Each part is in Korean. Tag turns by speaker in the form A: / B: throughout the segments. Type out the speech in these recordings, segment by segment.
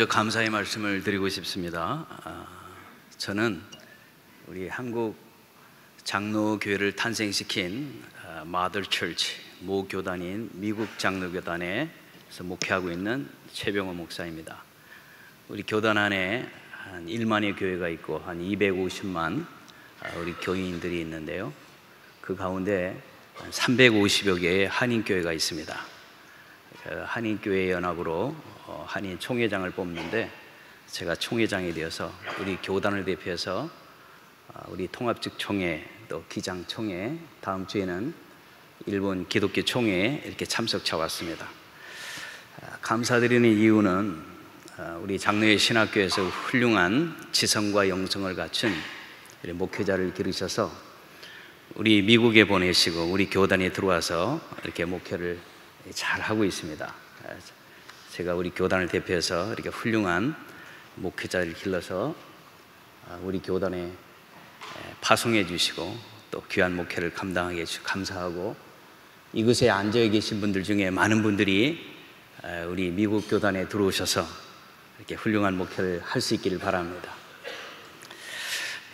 A: 먼저 감사의 말씀을 드리고 싶습니다. 저는 우리 한국 장로교회를 탄생시킨 Mother Church, 모교단인 미국 장로교단에서 목회하고 있는 최병호 목사입니다. 우리 교단 안에 한 1만의 교회가 있고 한 250만 우리 교인들이 있는데요, 그 가운데 350여 개의 한인교회가 있습니다. 한인교회 연합으로 한인 총회장을 뽑는데 제가 총회장이 되어서 우리 교단을 대표해서 우리 통합측 총회, 또 기장 총회, 다음 주에는 일본 기독교 총회에 이렇게 참석해 왔습니다. 감사드리는 이유는 우리 장로회 신학교에서 훌륭한 지성과 영성을 갖춘 목회자를 기르셔서 우리 미국에 보내시고 우리 교단에 들어와서 이렇게 목회를 잘 하고 있습니다. 제가 우리 교단을 대표해서 이렇게 훌륭한 목회자를 길러서 우리 교단에 파송해 주시고 또 귀한 목회를 감당하게 해주시고 감사하고, 이곳에 앉아 계신 분들 중에 많은 분들이 우리 미국 교단에 들어오셔서 이렇게 훌륭한 목회를 할 수 있기를 바랍니다.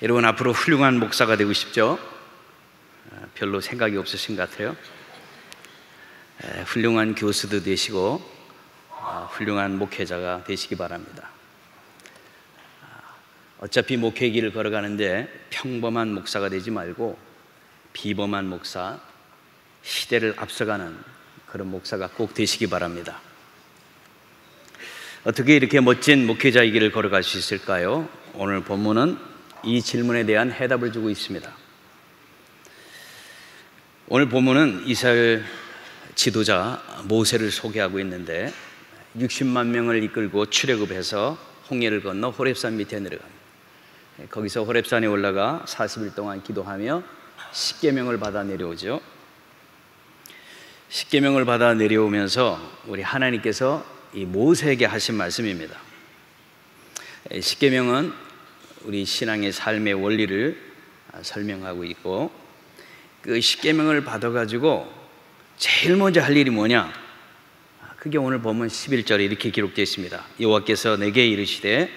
A: 여러분, 앞으로 훌륭한 목사가 되고 싶죠? 별로 생각이 없으신 것 같아요. 훌륭한 교수도 되시고 훌륭한 목회자가 되시기 바랍니다. 어차피 목회 길을 걸어가는데 평범한 목사가 되지 말고 비범한 목사, 시대를 앞서가는 그런 목사가 꼭 되시기 바랍니다. 어떻게 이렇게 멋진 목회자의 길을 걸어갈 수 있을까요? 오늘 본문은 이 질문에 대한 해답을 주고 있습니다. 오늘 본문은 이스라엘 지도자 모세를 소개하고 있는데 60만 명을 이끌고 출애굽해서 홍해를 건너 호렙산 밑에 내려갑니다. 거기서 호렙산에 올라가 40일 동안 기도하며 십계명을 받아 내려오죠. 십계명을 받아 내려오면서 우리 하나님께서 이 모세에게 하신 말씀입니다. 십계명은 우리 신앙의 삶의 원리를 설명하고 있고, 그 십계명을 받아가지고 제일 먼저 할 일이 뭐냐? 그게 오늘 보면 11절에 이렇게 기록되어 있습니다. 여호와께서 내게 이르시되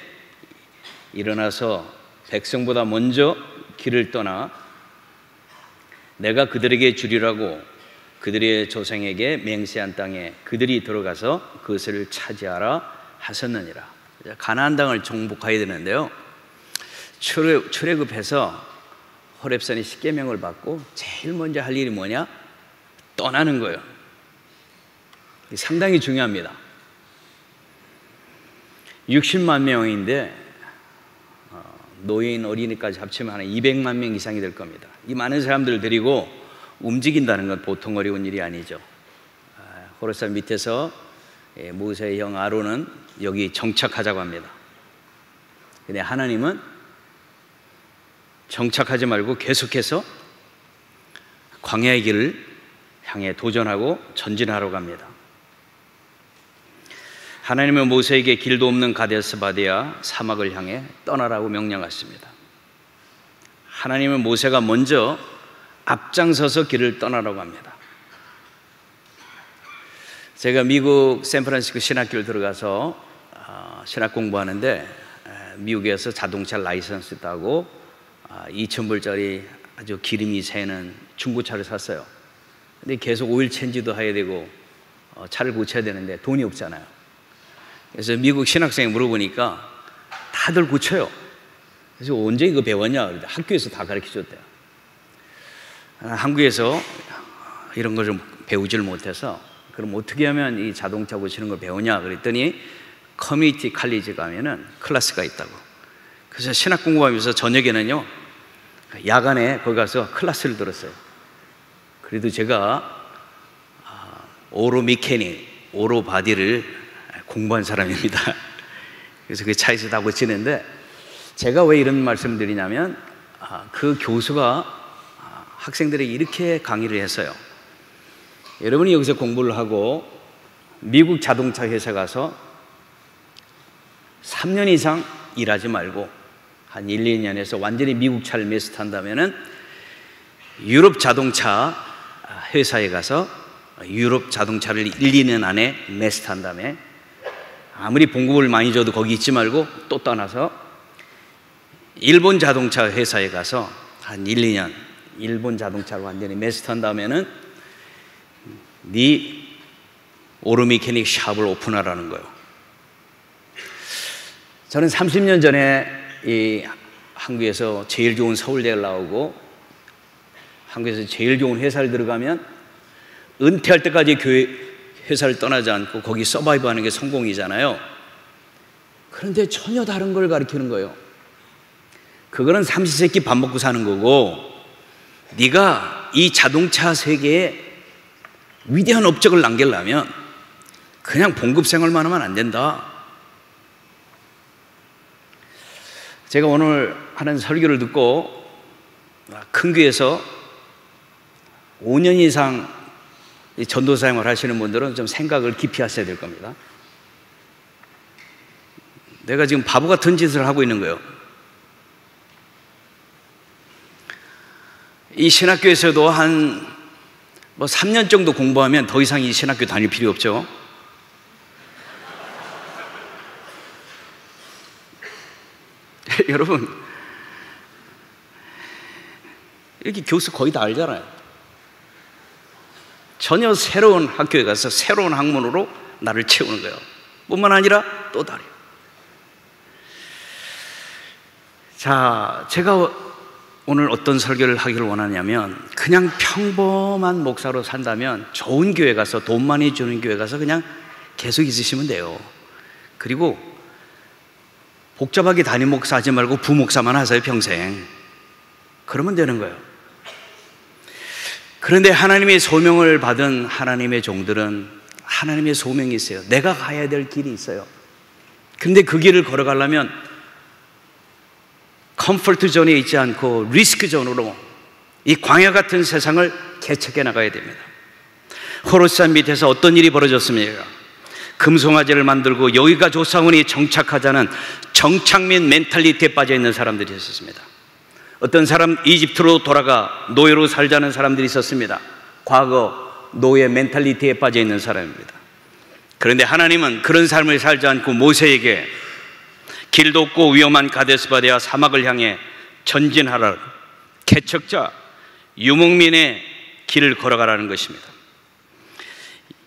A: 일어나서 백성보다 먼저 길을 떠나 내가 그들에게 주리라고 그들의 조상에게 맹세한 땅에 그들이 들어가서 그것을 차지하라 하셨느니라. 가나안 땅을 정복해야 되는데요, 출애굽해서 호렙산의 십계명을 받고 제일 먼저 할 일이 뭐냐? 떠나는 거예요. 상당히 중요합니다. 60만 명인데 노인, 어린이까지 합치면 한 200만 명 이상이 될 겁니다. 이 많은 사람들을 데리고 움직인다는 건 보통 어려운 일이 아니죠. 호렙산 밑에서 모세의 형 아론은 여기 정착하자고 합니다. 근데 하나님은 정착하지 말고 계속해서 광야의 길을 향해 도전하고 전진하라고 합니다. 하나님은 모세에게 길도 없는 가데스 바네아 사막을 향해 떠나라고 명령하십니다. 하나님은 모세가 먼저 앞장서서 길을 떠나라고 합니다. 제가 미국 샌프란시스코 신학교를 들어가서 신학 공부하는데 미국에서 자동차 라이선스 따고 2,000불짜리 아주 기름이 새는 중고차를 샀어요. 근데 계속 오일 체인지도 해야 되고 차를 고쳐야 되는데 돈이 없잖아요. 그래서 미국 신학생이 물어보니까 다들 고쳐요. 그래서 언제 이거 배웠냐? 그런데 학교에서 다 가르쳐 줬대요. 한국에서 이런 걸 좀 배우질 못해서 그럼 어떻게 하면 이 자동차 고치는 걸 배우냐? 그랬더니 커뮤니티 칼리지 가면은 클래스가 있다고. 그래서 신학 공부하면서 저녁에는요, 야간에 거기 가서 클래스를 들었어요. 그래도 제가 오로 미케닉, 오로 바디를 공부한 사람입니다. 그래서 그 차에서 다 고치는데, 제가 왜 이런 말씀을 드리냐면 그 교수가 학생들에게 이렇게 강의를 했어요. 여러분이 여기서 공부를 하고 미국 자동차 회사 가서 3년 이상 일하지 말고 한 1, 2년에서 완전히 미국 차를 매스트한다면은 유럽 자동차 회사에 가서 유럽 자동차를 1, 2년 안에 매스트한 다음에 아무리 봉급을 많이 줘도 거기 있지 말고 또 떠나서 일본 자동차 회사에 가서 한 1, 2년 일본 자동차를 완전히 마스터한 다음에는 네 오르메카닉 샵을 오픈하라는 거예요. 저는 30년 전에 이 한국에서 제일 좋은 서울대를 나오고 한국에서 제일 좋은 회사를 들어가면 은퇴할 때까지 회사를 떠나지 않고 거기 서바이브하는 게 성공이잖아요. 그런데 전혀 다른 걸 가르치는 거예요. 그거는 삼시세끼 밥 먹고 사는 거고, 네가 이 자동차 세계에 위대한 업적을 남기려면 그냥 봉급 생활만 하면 안 된다. 제가 오늘 하는 설교를 듣고 큰 교회에서 5년 이상 전도 사역을 하시는 분들은 좀 생각을 깊이 하셔야 될 겁니다. 내가 지금 바보 같은 짓을 하고 있는 거예요. 이 신학교에서도 한 3년 정도 공부하면 더 이상 이 신학교 다닐 필요 없죠. 여러분, 이렇게 교수 거의 다 알잖아요. 전혀 새로운 학교에 가서 새로운 학문으로 나를 채우는 거예요. 뿐만 아니라 또 다르요. 자, 제가 오늘 어떤 설교를 하기를 원하냐면, 그냥 평범한 목사로 산다면 좋은 교회 가서, 돈 많이 주는 교회 가서 그냥 계속 있으시면 돼요. 그리고 복잡하게 담임 목사 하지 말고 부목사만 하세요, 평생. 그러면 되는 거예요. 그런데 하나님의 소명을 받은 하나님의 종들은 하나님의 소명이 있어요. 내가 가야 될 길이 있어요. 그런데 그 길을 걸어가려면 컴포트 존에 있지 않고 리스크 존으로, 이 광야 같은 세상을 개척해 나가야 됩니다. 호르산 밑에서 어떤 일이 벌어졌습니까? 금송아지를 만들고 여기가 조사원이 정착하자는 정착민 멘탈리티에 빠져 있는 사람들이 있었습니다. 어떤 사람 이집트로 돌아가 노예로 살자는 사람들이 있었습니다. 과거 노예 멘탈리티에 빠져 있는 사람입니다. 그런데 하나님은 그런 삶을 살지 않고 모세에게 길도 없고 위험한 가데스바네아 사막을 향해 전진하라, 개척자 유목민의 길을 걸어가라는 것입니다.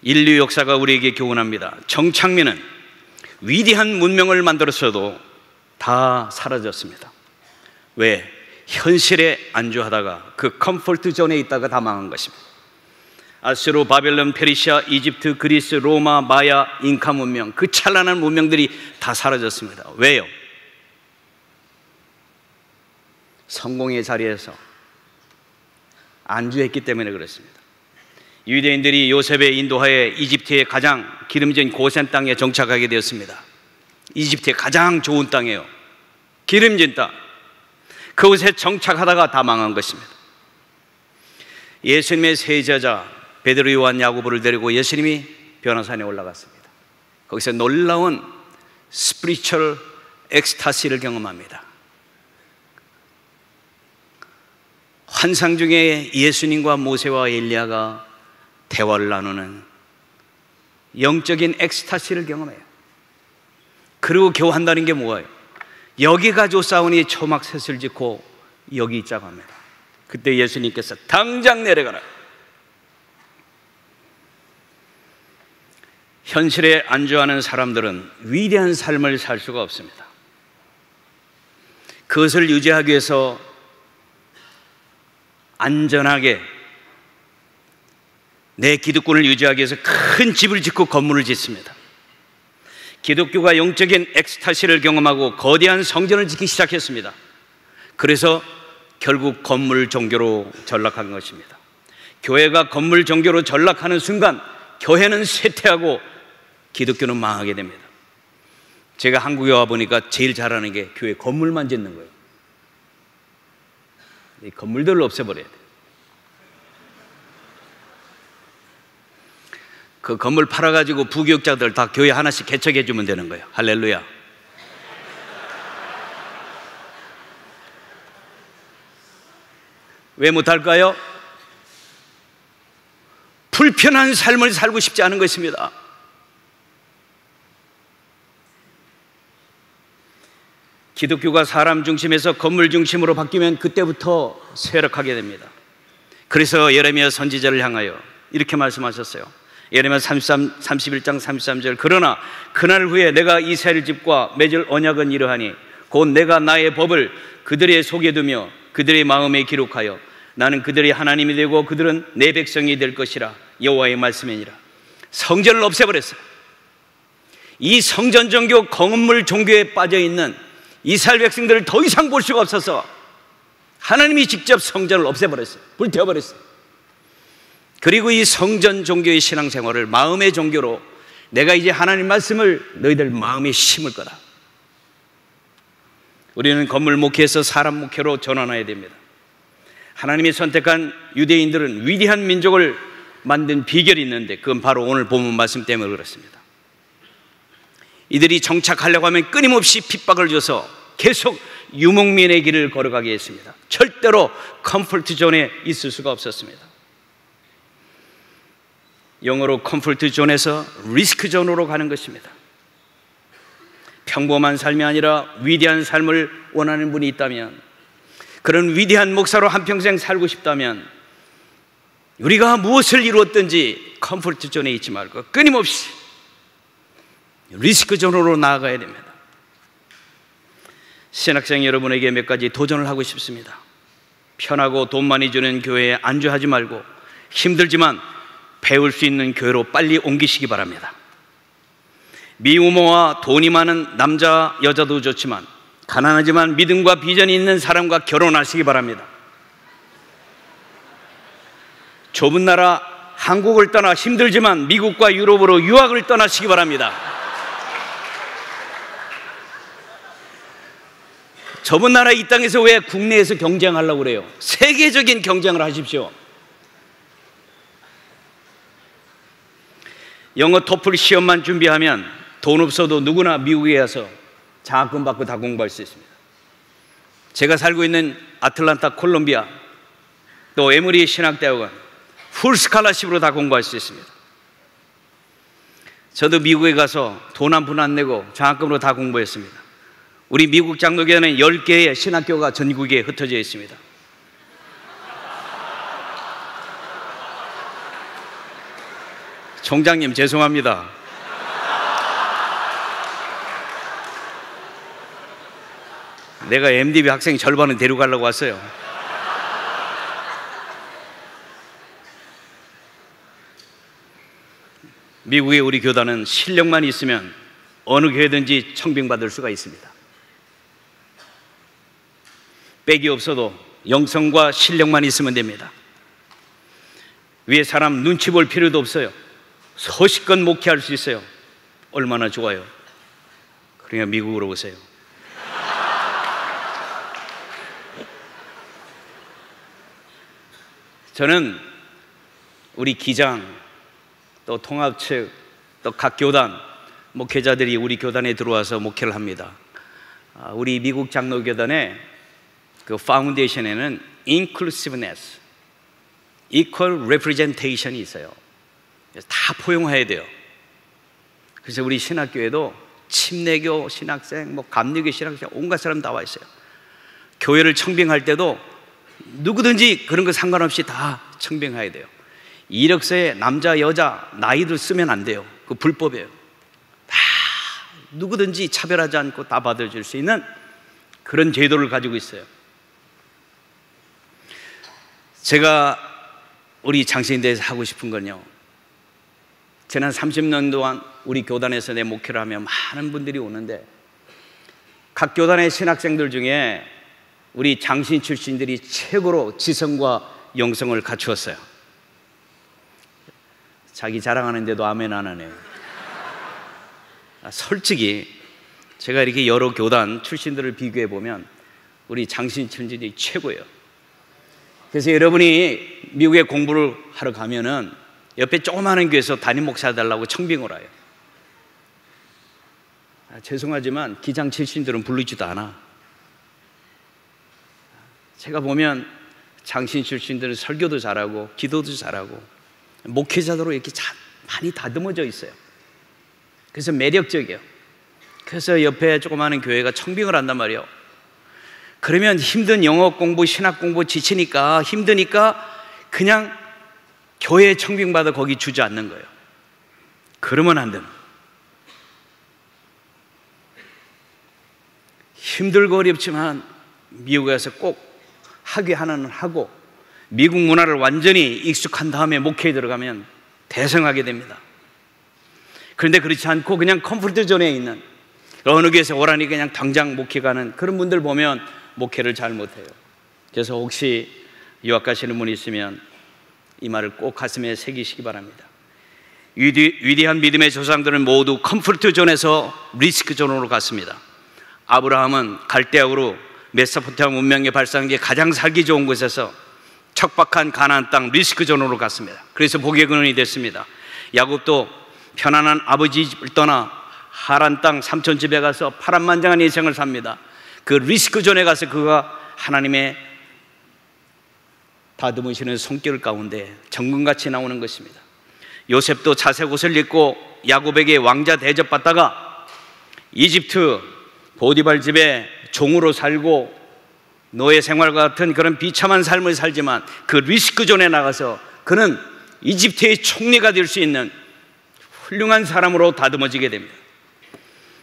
A: 인류 역사가 우리에게 교훈합니다. 정착민은 위대한 문명을 만들었어도 다 사라졌습니다. 왜? 현실에 안주하다가 그 컴포트 존에 있다가 다 망한 것입니다. 아수르, 바벨론, 페르시아, 이집트, 그리스, 로마, 마야, 잉카 문명, 그 찬란한 문명들이 다 사라졌습니다. 왜요? 성공의 자리에서 안주했기 때문에 그렇습니다. 유대인들이 요셉의 인도하에 이집트의 가장 기름진 고센 땅에 정착하게 되었습니다. 이집트의 가장 좋은 땅이에요. 기름진 땅. 그곳에 정착하다가 다 망한 것입니다. 예수님의 세 제자 베드로, 요한, 야고보를 데리고 예수님이 변화산에 올라갔습니다. 거기서 놀라운 스피리추얼 엑스타시를 경험합니다. 환상 중에 예수님과 모세와 엘리야가 대화를 나누는 영적인 엑스타시를 경험해요. 그리고 겨우 한다는 게 뭐예요? 여기가 조사오니 초막 셋을 짓고 여기 있자고 합니다. 그때 예수님께서 당장 내려가라. 현실에 안주하는 사람들은 위대한 삶을 살 수가 없습니다. 그것을 유지하기 위해서 안전하게 내 기득권을 유지하기 위해서 큰 집을 짓고 건물을 짓습니다. 기독교가 영적인 엑스타시를 경험하고 거대한 성전을 짓기 시작했습니다. 그래서 결국 건물 종교로 전락한 것입니다. 교회가 건물 종교로 전락하는 순간 교회는 쇠퇴하고 기독교는 망하게 됩니다. 제가 한국에 와보니까 제일 잘하는 게 교회 건물만 짓는 거예요. 이 건물들을 없애버려야 돼요. 그 건물 팔아가지고 부교육자들 다 교회 하나씩 개척해 주면 되는 거예요. 할렐루야. 왜 못할까요? 불편한 삶을 살고 싶지 않은 것입니다. 기독교가 사람 중심에서 건물 중심으로 바뀌면 그때부터 쇠락하게 됩니다. 그래서 예레미야 선지자를 향하여 이렇게 말씀하셨어요. 예레미야 31장 33절, 그러나 그날 후에 내가 이스라엘 집과 맺을 언약은 이러하니 곧 내가 나의 법을 그들의 속에 두며 그들의 마음에 기록하여 나는 그들의 하나님이 되고 그들은 내 백성이 될 것이라. 여호와의 말씀이니라. 성전을 없애버렸어요. 이 성전 종교, 건물 종교에 빠져있는 이스라엘 백성들을 더 이상 볼 수가 없어서 하나님이 직접 성전을 없애버렸어요. 불태워버렸어요. 그리고 이 성전 종교의 신앙생활을 마음의 종교로, 내가 이제 하나님 말씀을 너희들 마음에 심을 거다. 우리는 건물 목회에서 사람 목회로 전환해야 됩니다. 하나님이 선택한 유대인들은 위대한 민족을 만든 비결이 있는데 그건 바로 오늘 본문 말씀 때문에 그렇습니다. 이들이 정착하려고 하면 끊임없이 핍박을 줘서 계속 유목민의 길을 걸어가게 했습니다. 절대로 컴포트 존에 있을 수가 없었습니다. 영어로 컴포트 존에서 리스크 존으로 가는 것입니다. 평범한 삶이 아니라 위대한 삶을 원하는 분이 있다면, 그런 위대한 목사로 한평생 살고 싶다면 우리가 무엇을 이루었든지 컴포트 존에 있지 말고 끊임없이 리스크 존으로 나아가야 됩니다. 신학생 여러분에게 몇 가지 도전을 하고 싶습니다. 편하고 돈 많이 주는 교회에 안주하지 말고 힘들지만 배울 수 있는 교회로 빨리 옮기시기 바랍니다. 미우모와 돈이 많은 남자 여자도 좋지만 가난하지만 믿음과 비전이 있는 사람과 결혼하시기 바랍니다. 좁은 나라 한국을 떠나 힘들지만 미국과 유럽으로 유학을 떠나시기 바랍니다. 좁은 나라 이 땅에서 왜 국내에서 경쟁하려고 그래요? 세계적인 경쟁을 하십시오. 영어 토플 시험만 준비하면 돈 없어도 누구나 미국에 가서 장학금 받고 다 공부할 수 있습니다. 제가 살고 있는 아틀란타 콜롬비아, 또 에머리 신학대학원 풀 스칼라십으로 다 공부할 수 있습니다. 저도 미국에 가서 돈 한 푼 안 내고 장학금으로 다 공부했습니다. 우리 미국 장로교회는 10개의 신학교가 전국에 흩어져 있습니다. 총장님 죄송합니다. 내가 MDB 학생 절반은 데려가려고 왔어요. 미국의 우리 교단은 실력만 있으면 어느 교회든지 청빙받을 수가 있습니다. 백이 없어도 영성과 실력만 있으면 됩니다. 위에 사람 눈치 볼 필요도 없어요. 소식껏 목회할 수 있어요. 얼마나 좋아요. 그러니까 미국으로 오세요. 저는 우리 기장, 또 통합 측, 또 각 교단 목회자들이 우리 교단에 들어와서 목회를 합니다. 우리 미국 장로교단의 그 파운데이션에는 inclusiveness, equal representation이 있어요. 다 포용해야 돼요. 그래서 우리 신학교에도 침례교 신학생, 감리교 신학생, 온갖 사람 다 와 있어요. 교회를 청빙할 때도 누구든지 그런 거 상관없이 다 청빙해야 돼요. 이력서에 남자, 여자, 나이를 쓰면 안 돼요. 그 불법이에요. 다 누구든지 차별하지 않고 다 받아줄 수 있는 그런 제도를 가지고 있어요. 제가 우리 장신대에서 하고 싶은 건요, 지난 30년 동안 우리 교단에서 내 목회를 하면 많은 분들이 오는데 각 교단의 신학생들 중에 우리 장신 출신들이 최고로 지성과 영성을 갖추었어요. 자기 자랑하는데도 아멘 안 하네요. 솔직히 제가 이렇게 여러 교단 출신들을 비교해 보면 우리 장신 출신들이 최고예요. 그래서 여러분이 미국에 공부를 하러 가면은 옆에 조그마한 교회에서 담임 목사 달라고 청빙을 해요. 죄송하지만 기장 출신들은 부르지도 않아. 제가 보면 장신 출신들은 설교도 잘하고 기도도 잘하고 목회자들로 이렇게 많이 다듬어져 있어요. 그래서 매력적이에요. 그래서 옆에 조그마한 교회가 청빙을 한단 말이에요. 그러면 힘든 영어 공부, 신학 공부 지치니까 힘드니까 그냥 교회 청빙받아 거기 주저앉는 거예요. 그러면 안 되는. 힘들고 어렵지만 미국에서 꼭 학위 하나는 하고 미국 문화를 완전히 익숙한 다음에 목회에 들어가면 대성하게 됩니다. 그런데 그렇지 않고 그냥 컴포트 존에 있는 어느 교회에서 오라니 그냥 당장 목회 가는 그런 분들 보면 목회를 잘 못해요. 그래서 혹시 유학 가시는 분이 있으면 이 말을 꼭 가슴에 새기시기 바랍니다. 위대한 믿음의 조상들은 모두 컴포트 존에서 리스크 존으로 갔습니다. 아브라함은 갈대아우로 메소포타미아 문명의 발상지에 가장 살기 좋은 곳에서 척박한 가나안 땅 리스크 존으로 갔습니다. 그래서 복의 근원이 됐습니다. 야곱도 편안한 아버지 집을 떠나 하란 땅 삼촌 집에 가서 파란만장한 인생을 삽니다. 그 리스크 존에 가서 그가 하나님의 다듬으시는 손길 가운데 정금같이 나오는 것입니다. 요셉도 자색 옷을 입고 야곱에게 왕자 대접받다가 이집트 보디발 집에 종으로 살고 노예 생활과 같은 그런 비참한 삶을 살지만 그 리스크 존에 나가서 그는 이집트의 총리가 될 수 있는 훌륭한 사람으로 다듬어지게 됩니다.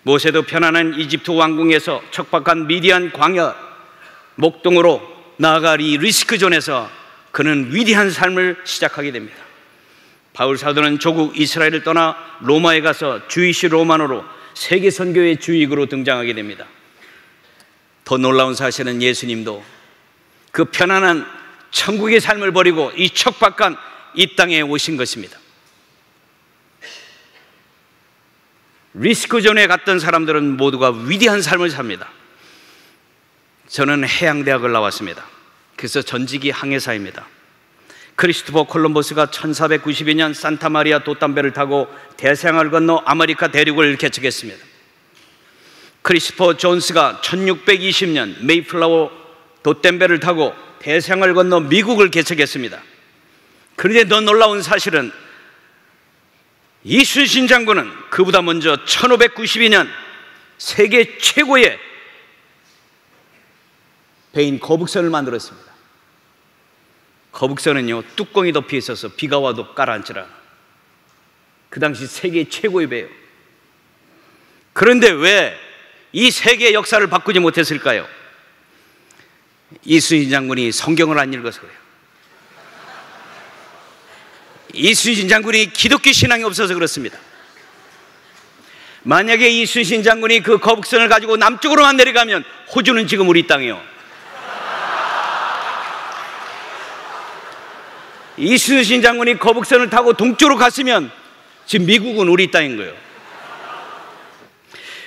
A: 모세도 편안한 이집트 왕궁에서 척박한 미디안 광야 목동으로 나아갈 이 리스크 존에서 그는 위대한 삶을 시작하게 됩니다. 바울 사도는 조국 이스라엘을 떠나 로마에 가서 주이시 로마노로 세계 선교의 주익으로 등장하게 됩니다. 더 놀라운 사실은 예수님도 그 편안한 천국의 삶을 버리고 이 척박한 이 땅에 오신 것입니다. 리스크존에 갔던 사람들은 모두가 위대한 삶을 삽니다. 저는 해양대학을 나왔습니다. 그래서 전직이 항해사입니다. 크리스토퍼 콜럼버스가 1492년 산타마리아 돛담배를 타고 대서양을 건너 아메리카 대륙을 개척했습니다. 크리스토퍼 존스가 1620년 메이플라워 돛담배를 타고 대서양을 건너 미국을 개척했습니다. 그런데 더 놀라운 사실은 이순신 장군은 그보다 먼저 1592년 세계 최고의 배인 거북선을 만들었습니다. 거북선은요 뚜껑이 덮여 있어서 비가 와도 가라앉지라. 그 당시 세계 최고의 배예요. 그런데 왜 이 세계의 역사를 바꾸지 못했을까요? 이순신 장군이 성경을 안 읽어서 그래요. 이순신 장군이 기독교 신앙이 없어서 그렇습니다. 만약에 이순신 장군이 그 거북선을 가지고 남쪽으로만 내려가면 호주는 지금 우리 땅이에요. 이순신 장군이 거북선을 타고 동쪽으로 갔으면 지금 미국은 우리 땅인 거예요.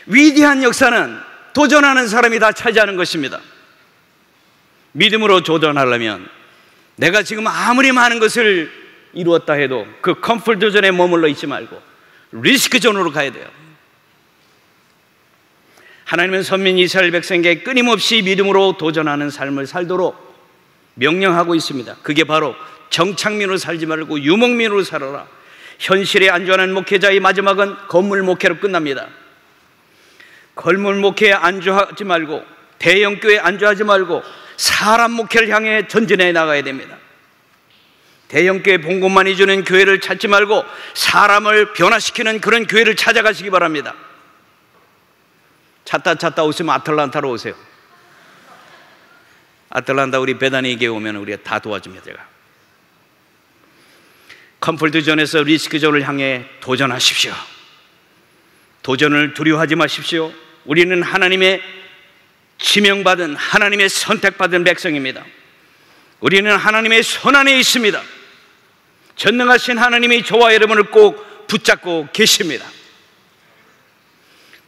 A: 위대한 역사는 도전하는 사람이 다 차지하는 것입니다. 믿음으로 도전하려면 내가 지금 아무리 많은 것을 이루었다 해도 그 컴포트 존에 머물러 있지 말고 리스크 존으로 가야 돼요. 하나님은 선민 이스라엘 백성에게 끊임없이 믿음으로 도전하는 삶을 살도록 명령하고 있습니다. 그게 바로 정착민으로 살지 말고 유목민으로 살아라. 현실에 안주하는 목회자의 마지막은 건물 목회로 끝납니다. 건물 목회에 안주하지 말고 대형교회에 안주하지 말고 사람 목회를 향해 전진해 나가야 됩니다. 대형교회 봉급만 주는 교회를 찾지 말고 사람을 변화시키는 그런 교회를 찾아가시기 바랍니다. 찾다 오시면 아틀란타로 오세요. 아틀란타 우리 베다니에게 오면 우리가 다 도와줍니다. 제가 컴포트 존에서 리스크 존을 향해 도전하십시오. 도전을 두려워하지 마십시오. 우리는 하나님의 지명받은 하나님의 선택받은 백성입니다. 우리는 하나님의 손 안에 있습니다. 전능하신 하나님이 저와 여러분을 꼭 붙잡고 계십니다.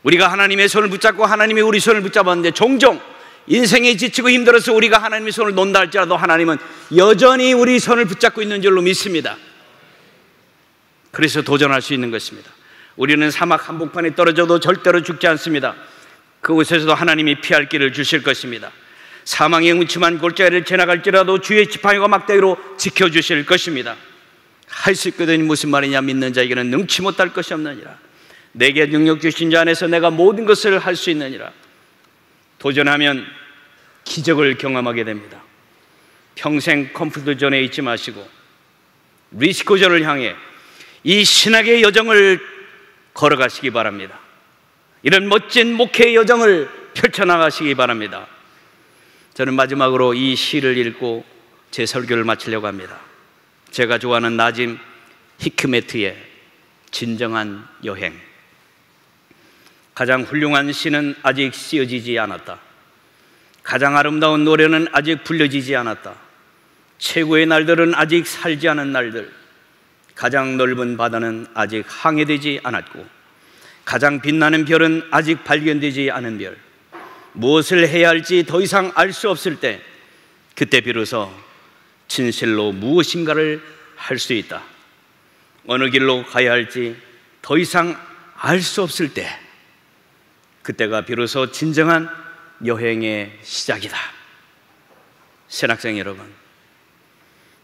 A: 우리가 하나님의 손을 붙잡고 하나님이 우리 손을 붙잡았는데 종종 인생에 지치고 힘들어서 우리가 하나님의 손을 놓는다 할지라도 하나님은 여전히 우리 손을 붙잡고 있는 줄로 믿습니다. 그래서 도전할 수 있는 것입니다. 우리는 사막 한복판에 떨어져도 절대로 죽지 않습니다. 그곳에서도 하나님이 피할 길을 주실 것입니다. 사망의 음침한 골짜기를 지나갈지라도 주의 지팡이와 막대기로 지켜주실 것입니다. 할 수 있거든 무슨 말이냐. 믿는 자에게는 능치 못할 것이 없느니라. 내게 능력 주신 자 안에서 내가 모든 것을 할 수 있느니라. 도전하면 기적을 경험하게 됩니다. 평생 컴포트 존에 있지 마시고 리스크 존을 향해 이 신학의 여정을 걸어가시기 바랍니다. 이런 멋진 목회의 여정을 펼쳐나가시기 바랍니다. 저는 마지막으로 이 시를 읽고 제 설교를 마치려고 합니다. 제가 좋아하는 나짐 히크메트의 진정한 여행. 가장 훌륭한 시는 아직 쓰여지지 않았다. 가장 아름다운 노래는 아직 불려지지 않았다. 최고의 날들은 아직 살지 않은 날들. 가장 넓은 바다는 아직 항해되지 않았고, 가장 빛나는 별은 아직 발견되지 않은 별. 무엇을 해야 할지 더 이상 알 수 없을 때, 그때 비로소 진실로 무엇인가를 할 수 있다. 어느 길로 가야 할지 더 이상 알 수 없을 때, 그때가 비로소 진정한 여행의 시작이다. 신학생 여러분,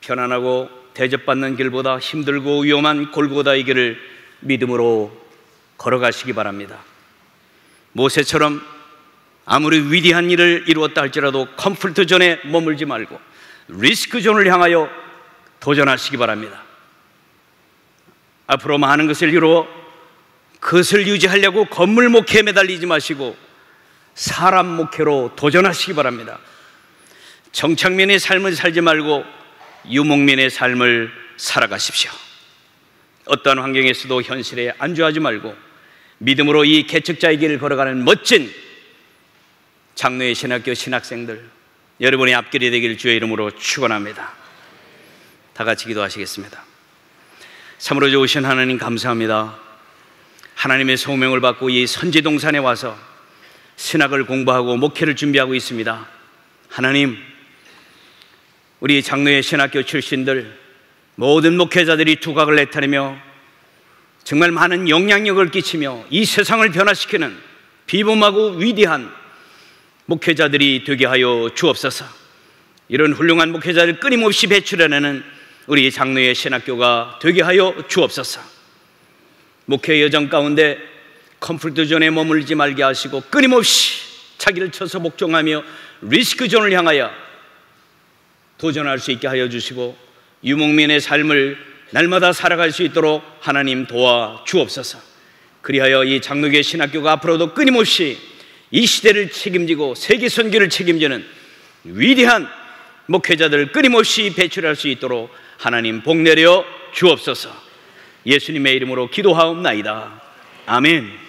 A: 편안하고 대접받는 길보다 힘들고 위험한 골고다의 길을 믿음으로 걸어가시기 바랍니다. 모세처럼 아무리 위대한 일을 이루었다 할지라도 컴포트 존에 머물지 말고 리스크 존을 향하여 도전하시기 바랍니다. 앞으로 많은 것을 이루어 그것을 유지하려고 건물 목회에 매달리지 마시고 사람 목회로 도전하시기 바랍니다. 정착민의 삶을 살지 말고 유목민의 삶을 살아가십시오. 어떠한 환경에서도 현실에 안주하지 말고 믿음으로 이 개척자의 길을 걸어가는 멋진 장로의 신학교 신학생들, 여러분의 앞길이 되기를 주의 이름으로 축원합니다. 다 같이 기도하시겠습니다. 참으로 좋으신 하나님 감사합니다. 하나님의 소명을 받고 이 선지동산에 와서 신학을 공부하고 목회를 준비하고 있습니다. 하나님, 우리 장로의 신학교 출신들 모든 목회자들이 두각을 나타내며 정말 많은 영향력을 끼치며 이 세상을 변화시키는 비범하고 위대한 목회자들이 되게 하여 주옵소서. 이런 훌륭한 목회자를 끊임없이 배출해내는 우리 장로의 신학교가 되게 하여 주옵소서. 목회 여정 가운데 컴포트 존에 머물지 말게 하시고 끊임없이 자기를 쳐서 복종하며 리스크 존을 향하여 도전할 수 있게 하여 주시고 유목민의 삶을 날마다 살아갈 수 있도록 하나님 도와 주옵소서. 그리하여 이 장로교회 신학교가 앞으로도 끊임없이 이 시대를 책임지고 세계 선교를 책임지는 위대한 목회자들을 끊임없이 배출할 수 있도록 하나님 복 내려 주옵소서. 예수님의 이름으로 기도하옵나이다. 아멘.